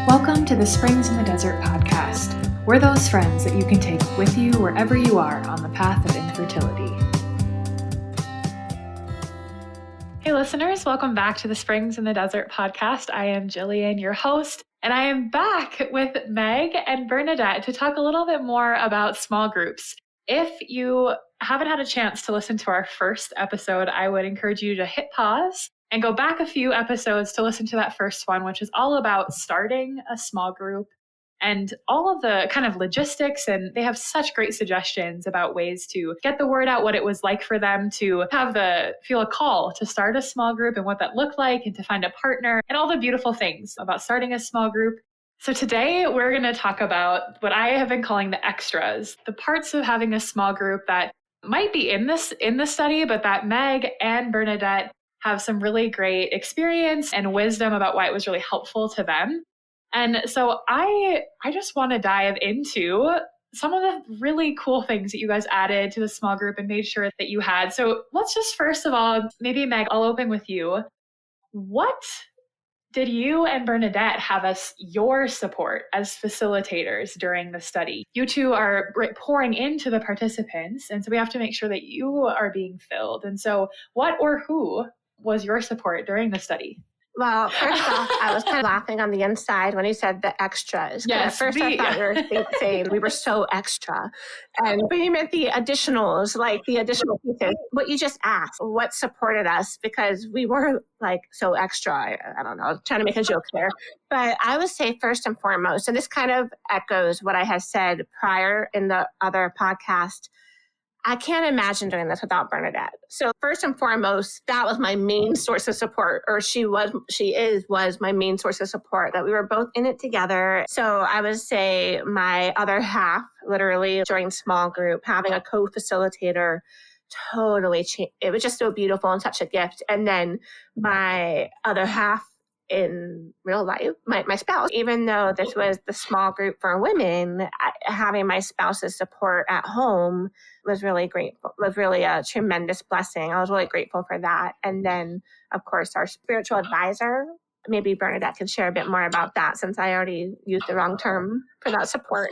Welcome to the Springs in the Desert podcast. We're those friends that you can take with you wherever you are on the path of infertility. Hey listeners, welcome back to the Springs in the Desert podcast. I am Jillian, your host, and I am back with Meg and Bernadette to talk a little bit more about small groups. If you haven't had a chance to listen to our first episode, I would encourage you to hit pause and go back a few episodes to listen to that first one, which is all about starting a small group and all of the kind of logistics. And they have such great suggestions about ways to get the word out, what it was like for them to feel a call to start a small group and what that looked like and to find a partner and all the beautiful things about starting a small group. So today we're going to talk about what I have been calling the extras, the parts of having a small group that might be in the study, but that Meg and Bernadette have some really great experience and wisdom about why it was really helpful to them. And so I just want to dive into some of the really cool things that you guys added to the small group and made sure that you had. So let's just first of all, maybe Meg, I'll open with you. What did you and Bernadette have as your support as facilitators during the study? You two are pouring into the participants, and so we have to make sure that you are being filled. And so what or who was your support during the study? Well, first off, I was kind of laughing on the inside when you said the extras. Yes, at first I thought you were saying we were so extra. But you meant the additionals, like the additional pieces. What you just asked, what supported us, because we were like so extra. I don't know, trying to make a joke there. But I would say first and foremost, and this kind of echoes what I had said prior in the other podcast, I can't imagine doing this without Bernadette. So first and foremost, that was my main source of support, or she was my main source of support, that we were both in it together. So I would say my other half literally joined small group, having a co-facilitator totally changed. It was just so beautiful and such a gift. And then my other half in real life, my spouse, even though this was the small group for women, having my spouse's support at home was really grateful, was really a tremendous blessing. I was really grateful for that. And then, of course, our spiritual advisor, maybe Bernadette can share a bit more about that, since I already used the wrong term for that support.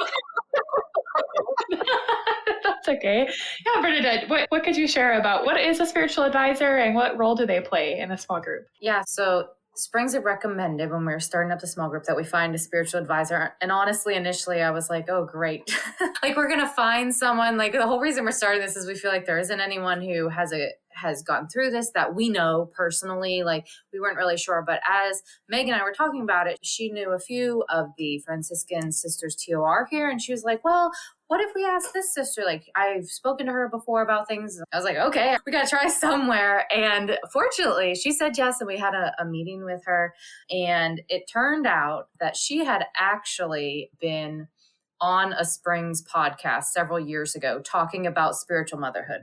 That's okay. Yeah, Bernadette, what could you share about what is a spiritual advisor and what role do they play in a small group? Yeah, so Springs had recommended when we were starting up the small group that we find a spiritual advisor. And honestly, initially, I was like, oh, great. Like, we're going to find someone. Like, the whole reason we're starting this is we feel like there isn't anyone who has gone through this that we know personally. Like, we weren't really sure. But as Meg and I were talking about it, she knew a few of the Franciscan sisters TOR here. And she was like, well, what if we ask this sister? Like, I've spoken to her before about things. I was like, okay, we got to try somewhere. And fortunately, she said yes. And we had a meeting with her. And it turned out that she had actually been on a Springs podcast several years ago talking about spiritual motherhood.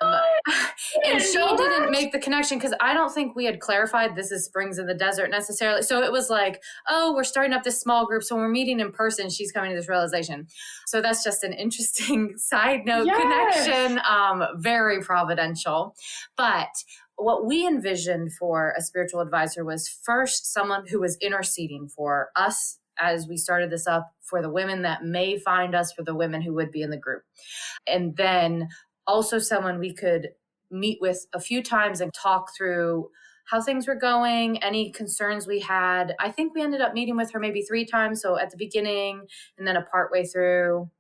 And she didn't make the connection because I don't think we had clarified this is Springs in the Desert necessarily. So it was like, oh, we're starting up this small group. So when we're meeting in person, she's coming to this realization. So that's just an interesting side note connection. Very providential. But what we envisioned for a spiritual advisor was first someone who was interceding for us as we started this up, for the women that may find us, for the women who would be in the group. And then also someone we could meet with a few times and talk through how things were going, any concerns we had. I think we ended up meeting with her maybe 3 times. So at the beginning and then a part way through.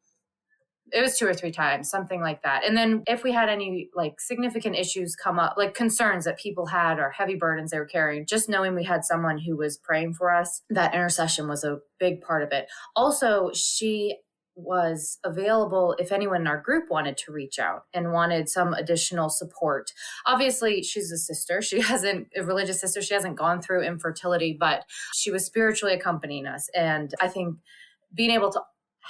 It was 2 or 3 times, something like that. And then if we had any like significant issues come up, like concerns that people had or heavy burdens they were carrying, just knowing we had someone who was praying for us, that intercession was a big part of it. Also, she was available if anyone in our group wanted to reach out and wanted some additional support. Obviously, she's a sister. She hasn't, a religious sister. She hasn't gone through infertility, but she was spiritually accompanying us. And I think being able to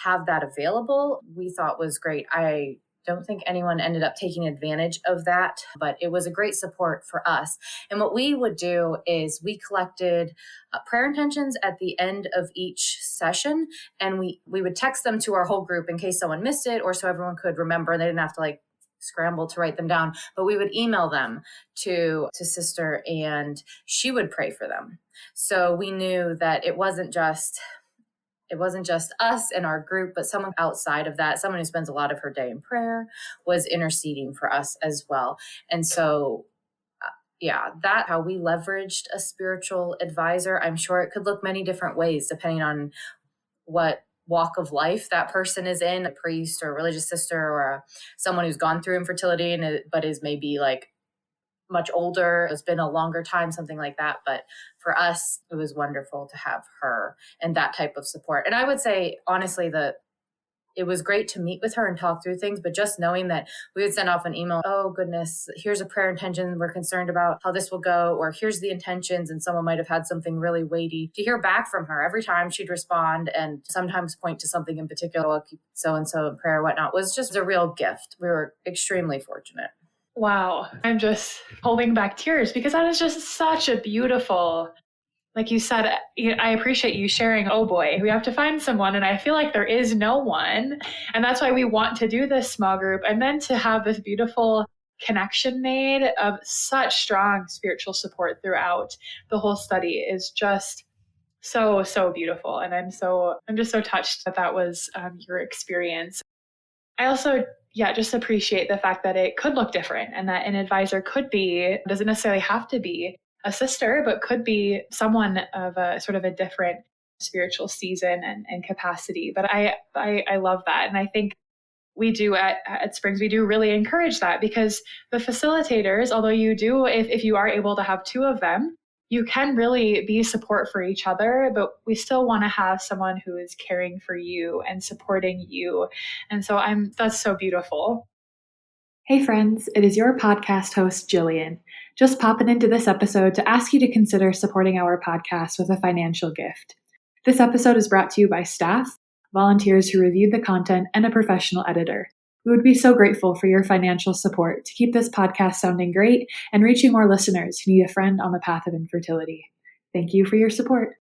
have that available, we thought was great. I don't think anyone ended up taking advantage of that, but it was a great support for us. And what we would do is we collected prayer intentions at the end of each session, and we would text them to our whole group in case someone missed it or so everyone could remember. They didn't have to like scramble to write them down, but we would email them to sister and she would pray for them. So we knew that it wasn't just us and our group, but someone outside of that, someone who spends a lot of her day in prayer, was interceding for us as well. And so that's how we leveraged a spiritual advisor. I'm sure it could look many different ways depending on what walk of life that person is in, a priest or a religious sister or someone who's gone through infertility but is maybe like much older, it's been a longer time, something like that. But for us, it was wonderful to have her and that type of support. And I would say, honestly, that it was great to meet with her and talk through things, but just knowing that we would send off an email, oh goodness, here's a prayer intention. We're concerned about how this will go, or here's the intentions. And someone might have had something really weighty. To hear back from her every time, she'd respond and sometimes point to something in particular, I'll keep so-and-so in prayer, whatnot, was just a real gift. We were extremely fortunate. Wow. I'm just holding back tears because that is just such a beautiful, like you said, I appreciate you sharing, oh boy, we have to find someone. And I feel like there is no one. And that's why we want to do this small group. And then to have this beautiful connection made of such strong spiritual support throughout the whole study is just so, so beautiful. And I'm just so touched that was your experience. I also just appreciate the fact that it could look different and that an advisor doesn't necessarily have to be a sister, but could be someone of a sort of a different spiritual season and capacity. But I love that. And I think we do at Springs, we do really encourage that because the facilitators, although you do, if you are able to have two of them, you can really be support for each other, but we still want to have someone who is caring for you and supporting you. And so that's so beautiful. Hey friends, it is your podcast host, Jillian, just popping into this episode to ask you to consider supporting our podcast with a financial gift. This episode is brought to you by staff, volunteers who reviewed the content, and a professional editor. We would be so grateful for your financial support to keep this podcast sounding great and reaching more listeners who need a friend on the path of infertility. Thank you for your support.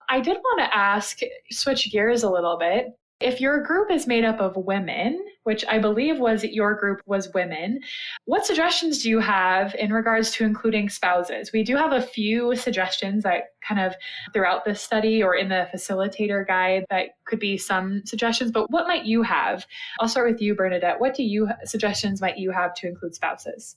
I did want to switch gears a little bit. If your group is made up of women, which I believe your group was women, what suggestions do you have in regards to including spouses? We do have a few suggestions that kind of throughout this study or in the facilitator guide that could be some suggestions, but what might you have? I'll start with you, Bernadette. What suggestions might you have to include spouses?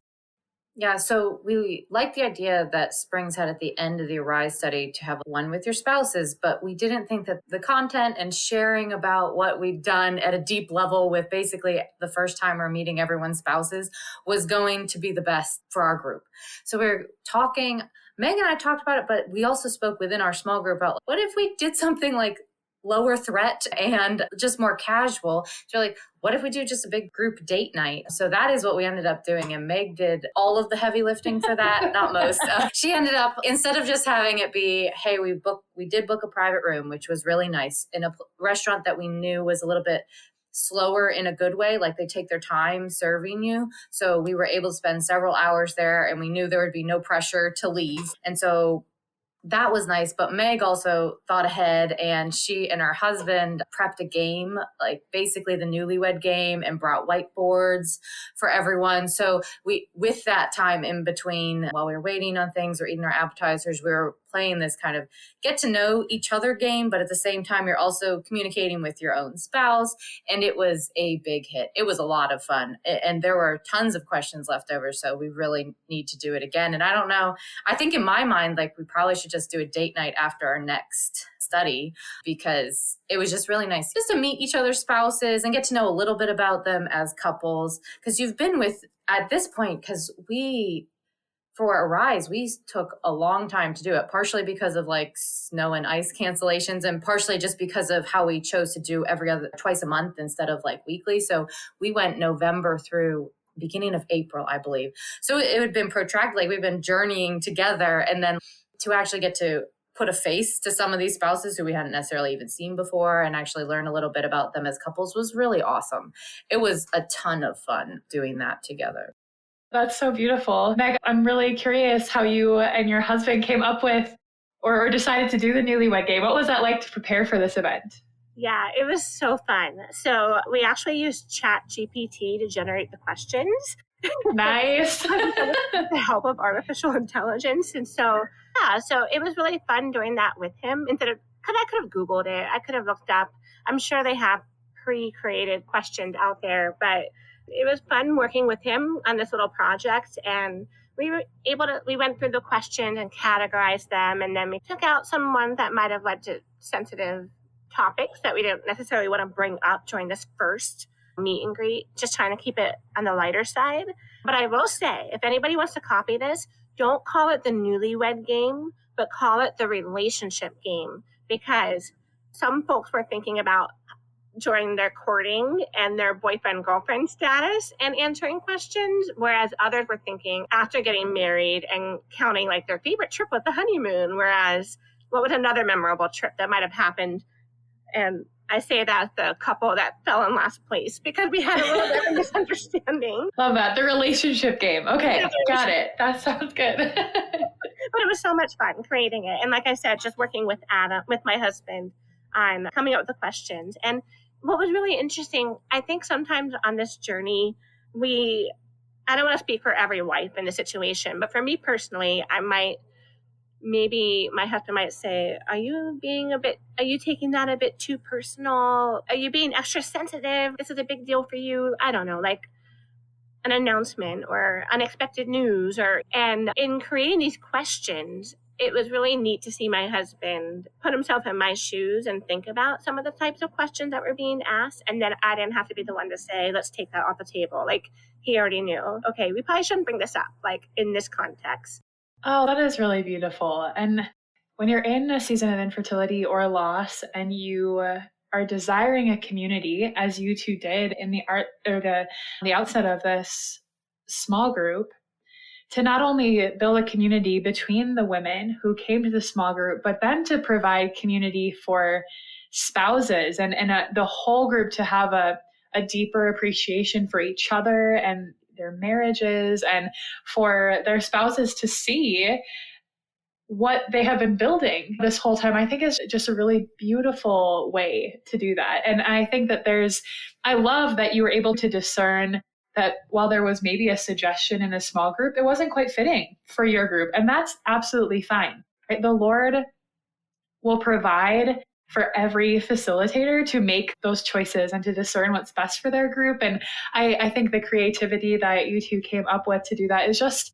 Yeah, so we like the idea that Springs had at the end of the Arise study to have one with your spouses, but we didn't think that the content and sharing about what we'd done at a deep level with basically the first time we're meeting everyone's spouses was going to be the best for our group. So we're talking, Meg and I talked about it, but we also spoke within our small group about what if we did something like lower threat and just more casual. So like, what if we do just a big group date night? So that is what we ended up doing. And Meg did all of the heavy lifting for that, not most. She ended up, instead of just having it be, hey, we did book a private room, which was really nice in a restaurant that we knew was a little bit slower in a good way, like they take their time serving you. So we were able to spend several hours there and we knew there would be no pressure to leave. And so that was nice, but Meg also thought ahead and she and her husband prepped a game, like basically the newlywed game, and brought whiteboards for everyone. So with that time in between while we were waiting on things or eating our appetizers, we were playing this kind of get to know each other game, but at the same time, you're also communicating with your own spouse. And it was a big hit. It was a lot of fun. And there were tons of questions left over. So we really need to do it again. And I don't know, I think in my mind, like we probably should just do a date night after our next study because it was just really nice just to meet each other's spouses and get to know a little bit about them as couples. Because you've been with, at this point, because for Arise, we took a long time to do it, partially because of like snow and ice cancellations and partially just because of how we chose to do twice a month instead of like weekly. So we went November through beginning of April, I believe. So it had been protracted, like we've been journeying together, and then to actually get to put a face to some of these spouses who we hadn't necessarily even seen before and actually learn a little bit about them as couples was really awesome. It was a ton of fun doing that together. That's so beautiful. Meg, I'm really curious how you and your husband came up with or decided to do the newlywed game. What was that like to prepare for this event? Yeah, it was so fun. So we actually used Chat GPT to generate the questions. Nice. With the help of artificial intelligence. And so, yeah, so it was really fun doing that with him instead of, because I could have Googled it. I could have looked up. I'm sure they have pre-created questions out there, but it was fun working with him on this little project. And we went through the questions and categorized them. And then we took out some ones that might have led to sensitive topics that we didn't necessarily want to bring up during this first meet and greet, just trying to keep it on the lighter side. But I will say, if anybody wants to copy this, don't call it the newlywed game, but call it the relationship game, because some folks were thinking about during their courting and their boyfriend-girlfriend status and answering questions, whereas others were thinking after getting married and counting like their favorite trip with the honeymoon, whereas what was another memorable trip that might have happened. And I say that the couple that fell in last place because we had a little bit of a misunderstanding. Love that. The relationship game. Okay, got it. That sounds good. But it was so much fun creating it. And like I said, just working with Adam, with my husband, on coming up with the questions. And what was really interesting, I think sometimes on this journey, I don't want to speak for every wife in the situation, but for me personally, maybe my husband might say, are you taking that a bit too personal? Are you being extra sensitive? This is a big deal for you. I don't know, like an announcement or unexpected news, and in creating these questions, it was really neat to see my husband put himself in my shoes and think about some of the types of questions that were being asked. And then I didn't have to be the one to say, let's take that off the table. Like he already knew, okay, we probably shouldn't bring this up, like in this context. Oh, that is really beautiful. And when you're in a season of infertility or loss and you are desiring a community, as you two did in the outset of this small group, to not only build a community between the women who came to the small group, but then to provide community for spouses and the whole group to have a deeper appreciation for each other and their marriages, and for their spouses to see what they have been building this whole time, I think is just a really beautiful way to do that. And I think that I love that you were able to discern that while there was maybe a suggestion in a small group, it wasn't quite fitting for your group. And that's absolutely fine, right? The Lord will provide for every facilitator to make those choices and to discern what's best for their group. And I think the creativity that you two came up with to do that is just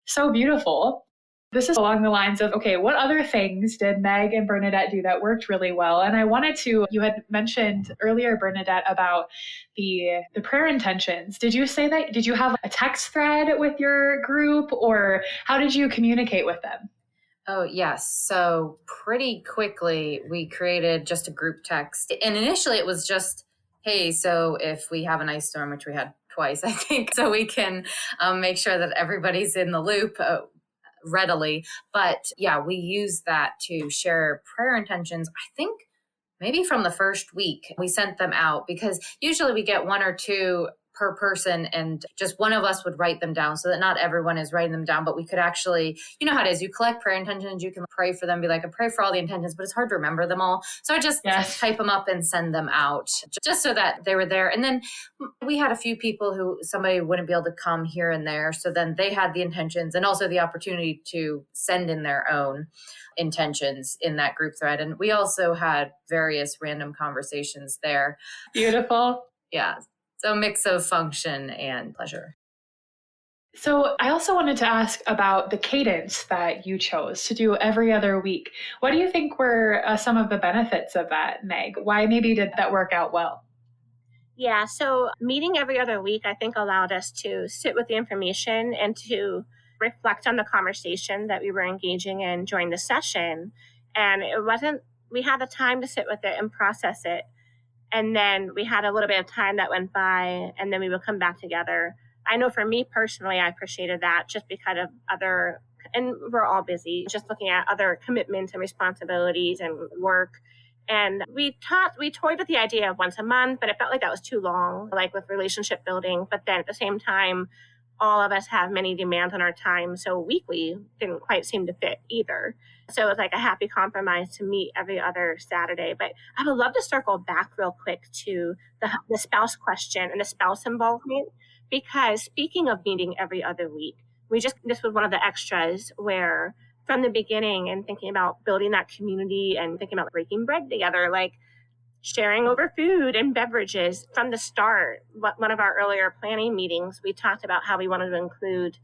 so beautiful. This is along the lines of, okay, what other things did Meg and Bernadette do that worked really well? And I wanted to, you had mentioned earlier, Bernadette, about the prayer intentions. Did you have a text thread with your group, or how did you communicate with them? Oh, yes. So pretty quickly, we created just a group text. And initially it was just, hey, so if we have an ice storm, which we had twice, I think, so we can make sure that everybody's in the loop readily. But yeah, we use that to share prayer intentions. I think maybe from the first week we sent them out, because usually we get one or two per person, and just one of us would write them down so that not everyone is writing them down, but we could actually, you know how it is, you collect prayer intentions, you can pray for them, be like, I pray for all the intentions, but it's hard to remember them all. So I just type them up and send them out just so that they were there. And then we had a few people who somebody wouldn't be able to come here and there. So then they had the intentions and also the opportunity to send in their own intentions in that group thread. And we also had various random conversations there. Beautiful. Yeah. So a mix of function and pleasure. So I also wanted to ask about the cadence that you chose to do every other week. What do you think were some of the benefits of that, Meg? Why maybe did that work out well? Yeah, so meeting every other week, I think, allowed us to sit with the information and to reflect on the conversation that we were engaging in during the session. And we had the time to sit with it and process it. And then we had a little bit of time that went by, and then we would come back together. I know for me personally, I appreciated that just because of and we're all busy, just looking at other commitments and responsibilities and work. And we toyed with the idea of once a month, but it felt like that was too long, like with relationship building. But then at the same time, all of us have many demands on our time, so weekly didn't quite seem to fit either. So it was like a happy compromise to meet every other Saturday. But I would love to circle back real quick to the spouse question and the spouse involvement, because speaking of meeting every other week, this was one of the extras where from the beginning and thinking about building that community and thinking about breaking bread together, like sharing over food and beverages from the start. One of our earlier planning meetings, we talked about how we wanted to include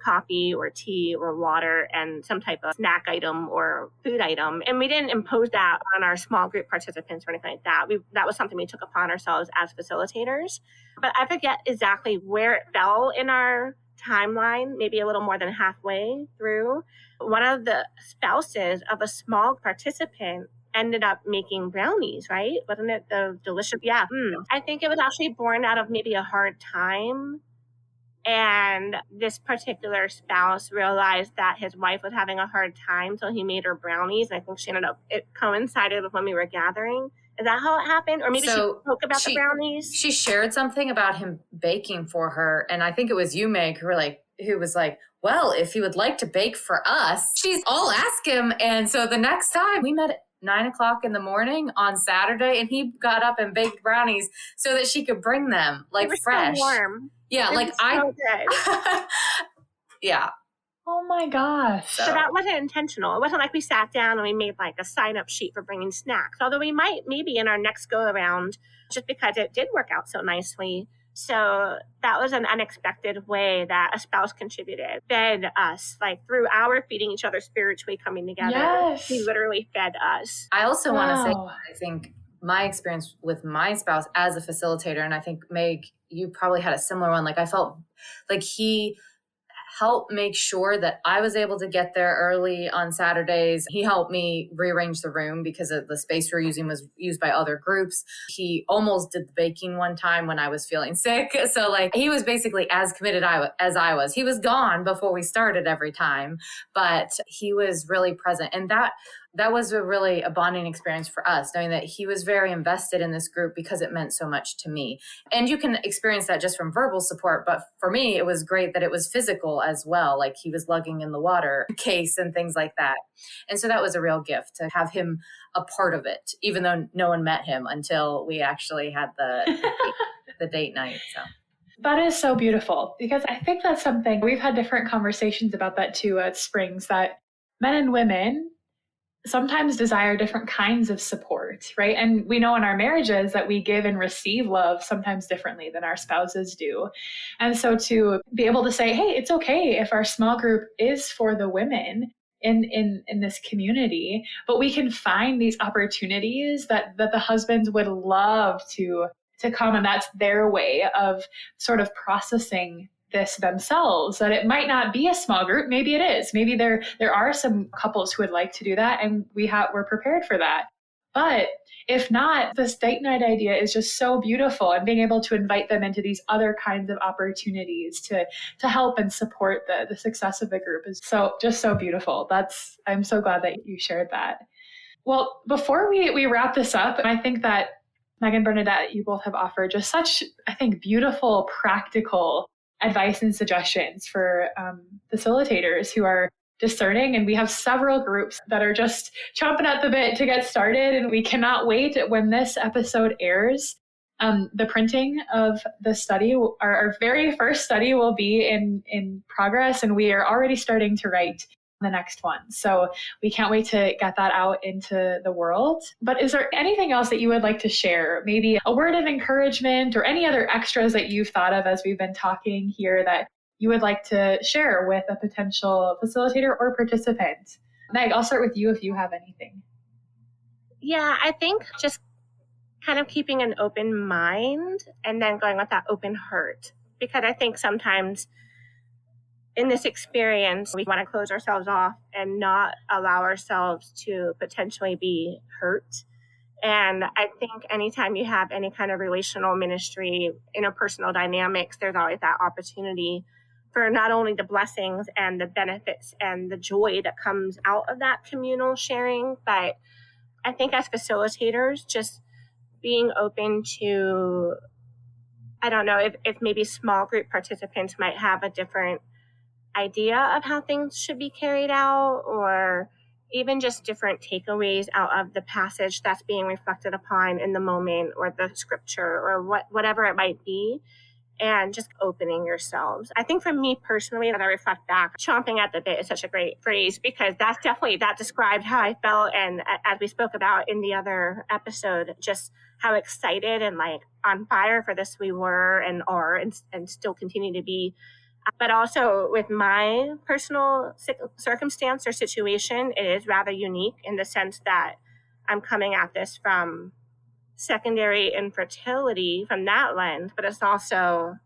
coffee or tea or water and some type of snack item or food item. And we didn't impose that on our small group participants or anything like that. That was something we took upon ourselves as facilitators. But I forget exactly where it fell in our timeline, maybe a little more than halfway through. One of the spouses of a small participant ended up making brownies, right? Wasn't it the delicious? Yeah. I think it was actually born out of maybe a hard time. And this particular spouse realized that his wife was having a hard time, so he made her brownies. And I think it coincided with when we were gathering. Is that how it happened? Or maybe she spoke about the brownies? She shared something about him baking for her. And I think it was you, Meg, who was like, well, if he would like to bake for us, I'll ask him. And so the next time we met at 9:00 in the morning on Saturday, and he got up and baked brownies so that she could bring them fresh. So warm. Yeah, good. Yeah. Oh my gosh. So that wasn't intentional. It wasn't like we sat down and we made like a sign-up sheet for bringing snacks. Although we might maybe in our next go-around, just because it did work out so nicely. So that was an unexpected way that a spouse contributed, fed us, like through our feeding each other spiritually coming together. Yes. He literally fed us. I also want to say, I think my experience with my spouse as a facilitator, and I think Meg, you probably had a similar one. Like I felt like he helped make sure that I was able to get there early on Saturdays. He helped me rearrange the room because the space we were using was used by other groups. He almost did the baking one time when I was feeling sick. So like he was basically as committed as I was. He was gone before we started every time, but he was really present. And that was a bonding experience for us, knowing that he was very invested in this group because it meant so much to me. And you can experience that just from verbal support. But for me, it was great that it was physical as well. Like he was lugging in the water case and things like that. And so that was a real gift to have him a part of it, even though no one met him until we actually had the date night. So. That is so beautiful, because I think that's something we've had different conversations about that too at Springs, that men and women sometimes desire different kinds of support, right? And we know in our marriages that we give and receive love sometimes differently than our spouses do. And so to be able to say, hey, it's okay if our small group is for the women in this community, but we can find these opportunities that the husbands would love to come, and that's their way of sort of processing this themselves, that it might not be a small group. Maybe it is. Maybe there are some couples who would like to do that, and we're prepared for that. But if not, this date night idea is just so beautiful, and being able to invite them into these other kinds of opportunities to help and support the success of the group is just so beautiful. I'm so glad that you shared that. Well, before we wrap this up, I think that Meg and Bernadette, you both have offered just such, I think, beautiful, practical advice and suggestions for facilitators who are discerning. And we have several groups that are just chomping at the bit to get started. And we cannot wait when this episode airs. The printing of the study, our very first study, will be in progress, and we are already starting to write the next one. So we can't wait to get that out into the world. But is there anything else that you would like to share? Maybe a word of encouragement or any other extras that you've thought of as we've been talking here that you would like to share with a potential facilitator or participant? Meg, I'll start with you if you have anything. Yeah, I think just kind of keeping an open mind and then going with that open heart. Because I think sometimes in this experience, we want to close ourselves off and not allow ourselves to potentially be hurt. And I think anytime you have any kind of relational ministry, interpersonal dynamics, there's always that opportunity for not only the blessings and the benefits and the joy that comes out of that communal sharing, but I think as facilitators, just being open to I don't know if maybe small group participants might have a different idea of how things should be carried out, or even just different takeaways out of the passage that's being reflected upon in the moment, or the scripture, or whatever it might be, and just opening yourselves. I think for me personally, when I reflect back, chomping at the bit is such a great phrase, because that described how I felt. And as we spoke about in the other episode, just how excited and like on fire for this we were and are and still continue to be. But also with my personal circumstance or situation, it is rather unique in the sense that I'm coming at this from secondary infertility from that lens, but it's also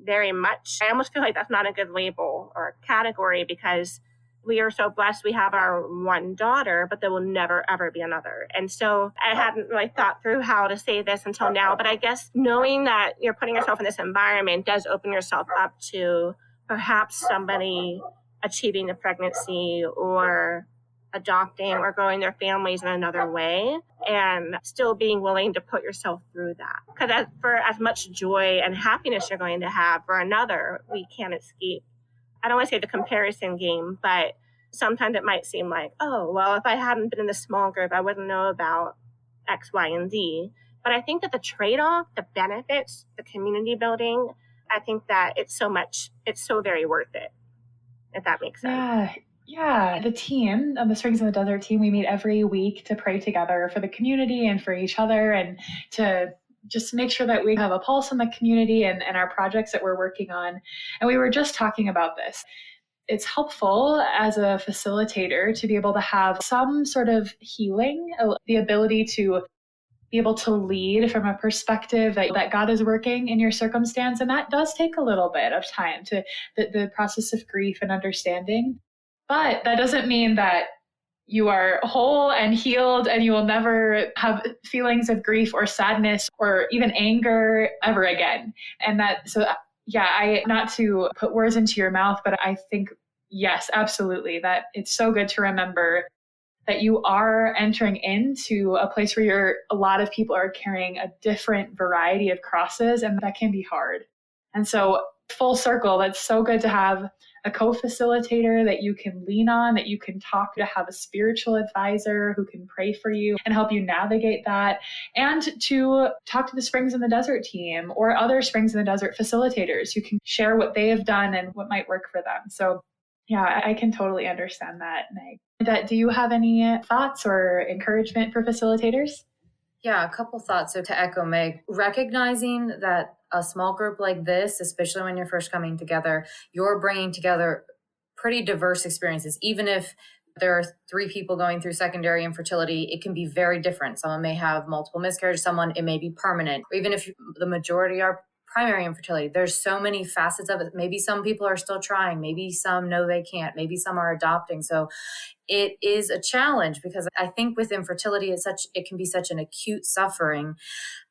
very much, I almost feel like that's not a good label or category, because we are so blessed. We have our one daughter, but there will never, ever be another. And so I hadn't really thought through how to say this until now, but I guess knowing that you're putting yourself in this environment does open yourself up to perhaps somebody achieving the pregnancy or adopting or growing their families in another way, and still being willing to put yourself through that. Because for as much joy and happiness you're going to have for another, we can't escape, I don't want to say the comparison game, but sometimes it might seem like, oh, well, if I hadn't been in the small group, I wouldn't know about X, Y, and Z. But I think that the trade-off, the benefits, the community building, I think that it's so very worth it, if that makes sense. Yeah. The team, the Springs in the Desert team, we meet every week to pray together for the community and for each other, and to just make sure that we have a pulse on the community and our projects that we're working on. And we were just talking about this. It's helpful as a facilitator to be able to have some sort of healing, the ability to be able to lead from a perspective that God is working in your circumstance. And that does take a little bit of time, to the process of grief and understanding. But that doesn't mean that you are whole and healed and you will never have feelings of grief or sadness or even anger ever again. And not to put words into your mouth, but I think, yes, absolutely, that it's so good to remember that you are entering into a place where a lot of people are carrying a different variety of crosses, and that can be hard. And so full circle, that's so good to have a co-facilitator that you can lean on, that you can talk to, have a spiritual advisor who can pray for you and help you navigate that, and to talk to the Springs in the Desert team or other Springs in the Desert facilitators who can share what they have done and what might work for them. So yeah, I can totally understand that, Meg. Do you have any thoughts or encouragement for facilitators? Yeah, a couple thoughts. So to echo Meg, recognizing that a small group like this, especially when you're first coming together, you're bringing together pretty diverse experiences. Even if there are 3 people going through secondary infertility, it can be very different. Someone may have multiple miscarriages, someone, it may be permanent, or even if the majority are primary infertility. There's so many facets of it. Maybe some people are still trying. Maybe some know they can't. Maybe some are adopting. So it is a challenge, because I think with infertility, it can be such an acute suffering.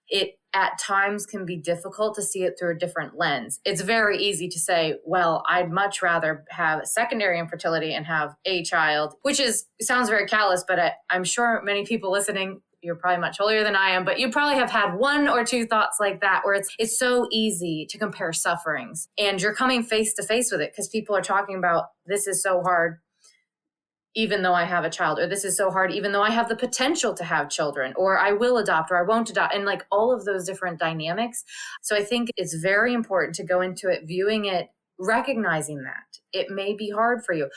It at times can be difficult to see it through a different lens. It's very easy to say, well, I'd much rather have secondary infertility and have a child, which sounds very callous, but I'm sure many people listening, you're probably much holier than I am, but you probably have had 1 or 2 thoughts like that, where it's so easy to compare sufferings, and you're coming face to face with it because people are talking about, this is so hard even though I have a child, or this is so hard even though I have the potential to have children, or I will adopt or I won't adopt, and like all of those different dynamics. So I think it's very important to go into it viewing it, recognizing that it may be hard for you,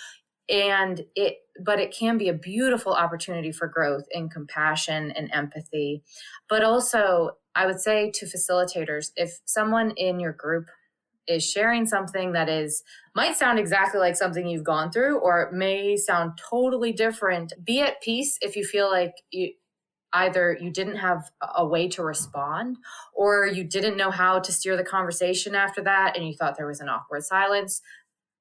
but it can be a beautiful opportunity for growth and compassion and empathy. But also, I would say to facilitators, if someone in your group is sharing something that might sound exactly like something you've gone through, or it may sound totally different, be at peace if you feel like either you didn't have a way to respond, or you didn't know how to steer the conversation after that, and you thought there was an awkward silence.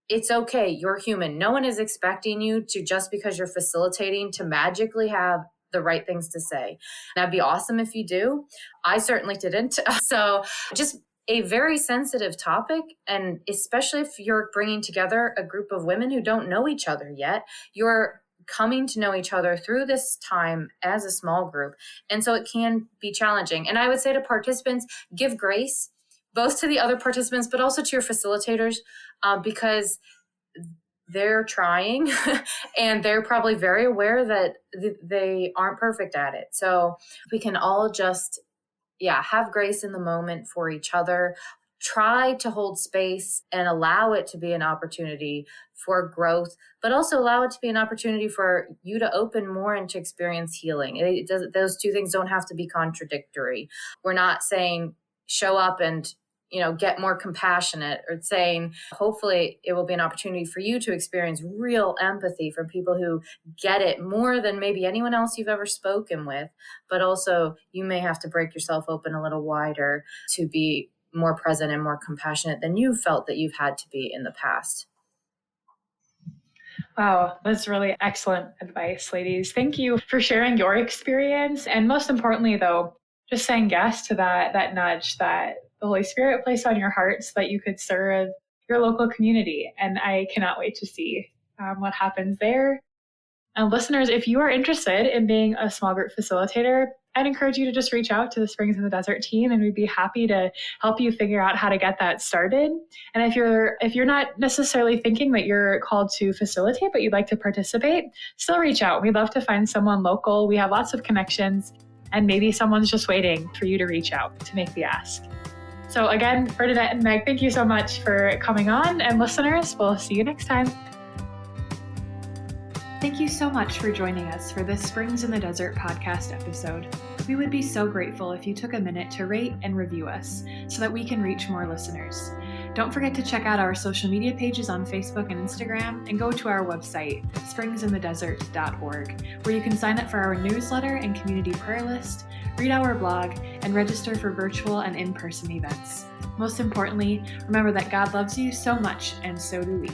It's okay. You're human. No one is expecting you to, just because you're facilitating, to magically have the right things to say. That'd be awesome if you do. I certainly didn't. So just a very sensitive topic. And especially if you're bringing together a group of women who don't know each other yet, you're coming to know each other through this time as a small group. And so it can be challenging. And I would say to participants, give grace, both to the other participants, but also to your facilitators, because they're trying and they're probably very aware that they aren't perfect at it. So we can all just, have grace in the moment for each other. Try to hold space and allow it to be an opportunity for growth, but also allow it to be an opportunity for you to open more and to experience healing. Those two things don't have to be contradictory. We're not saying show up and get more compassionate, or saying hopefully it will be an opportunity for you to experience real empathy from people who get it more than maybe anyone else you've ever spoken with. But also you may have to break yourself open a little wider to be more present and more compassionate than you felt that you've had to be in the past. Wow, that's really excellent advice, ladies. Thank you for sharing your experience. And most importantly, though, just saying yes to that nudge that the Holy Spirit placed on your heart so that you could serve your local community. And I cannot wait to see what happens there. Listeners, if you are interested in being a small group facilitator, I'd encourage you to just reach out to the Springs in the Desert team, and we'd be happy to help you figure out how to get that started. And if you're not necessarily thinking that you're called to facilitate, but you'd like to participate, still reach out. We'd love to find someone local. We have lots of connections, and maybe someone's just waiting for you to reach out to make the ask. So again, Bernadette and Meg, thank you so much for coming on, and listeners, we'll see you next time. Thank you so much for joining us for this Springs in the Desert podcast episode. We would be so grateful if you took a minute to rate and review us so that we can reach more listeners. Don't forget to check out our social media pages on Facebook and Instagram, and go to our website, springsinthedesert.org, where you can sign up for our newsletter and community prayer list, read our blog, and register for virtual and in-person events. Most importantly, remember that God loves you so much, and so do we.